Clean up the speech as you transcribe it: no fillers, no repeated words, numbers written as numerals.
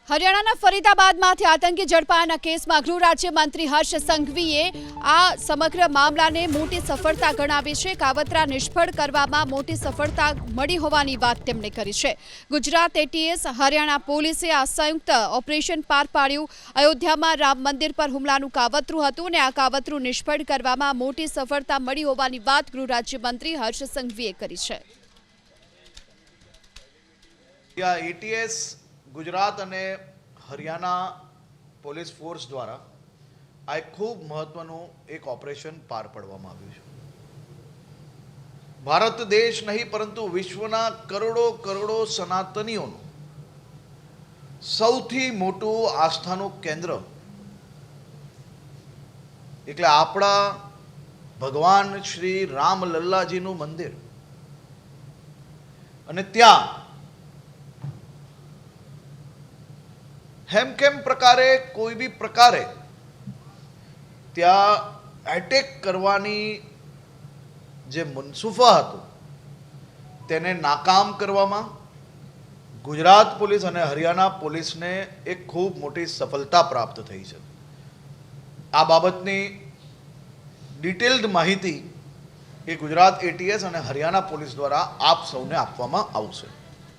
હરિયાણાના ફરીદાબાદમાંથી આતંકી ઝડપાયાના કેસમાં ગૃહ રાજ્યમંત્રી હર્ષ સંઘવીએ આ સમગ્ર મામલાને મોટી સફળતા ગણાવી છે. કાવતરા નિષ્ફળ કરવામાં મોટી સફળતા મળી હોવાની વાત તેમણે કરી છે. ગુજરાત એટીએસ હરિયાણા પોલીસે આ સંયુક્ત ઓપરેશન પાર પાડ્યું. અયોધ્યામાં રામ મંદિર પર હુમલાનું કાવતરું હતું અને આ કાવતરું નિષ્ફળ કરવામાં મોટી સફળતા મળી હોવાની વાત ગૃહ રાજ્યમંત્રી હર્ષ સંઘવીએ કરી છે. એટીએસ गुजरात અને હરિયાણા પોલીસ ફોર્સ દ્વારા આ ખૂબ મહત્વનું એક ઓપરેશન પાર પાડવામાં આવ્યું છે. ભારત દેશ નહીં પરંતુ વિશ્વના કરોડો કરોડો સનાતનીઓનું સૌથી મોટું આસ્થાનું કેન્દ્ર એટલે આપણા ભગવાન શ્રી રામ લલ્લાજીનું મંદિર, અને ત્યાં હેમકેમ પ્રકારે કોઈ બી પ્રકારે ત્યાં એટેક કરવાની જે મનસૂફા હતું તેને નાકામ કરવામાં ગુજરાત પોલીસ અને હરિયાણા પોલીસને એક ખૂબ મોટી સફળતા પ્રાપ્ત થઈ છે. આ બાબતની ડિટેલ્ડ માહિતી એ ગુજરાત એટીએસ અને હરિયાણા પોલીસ દ્વારા આપ સૌને આપવામાં આવશે.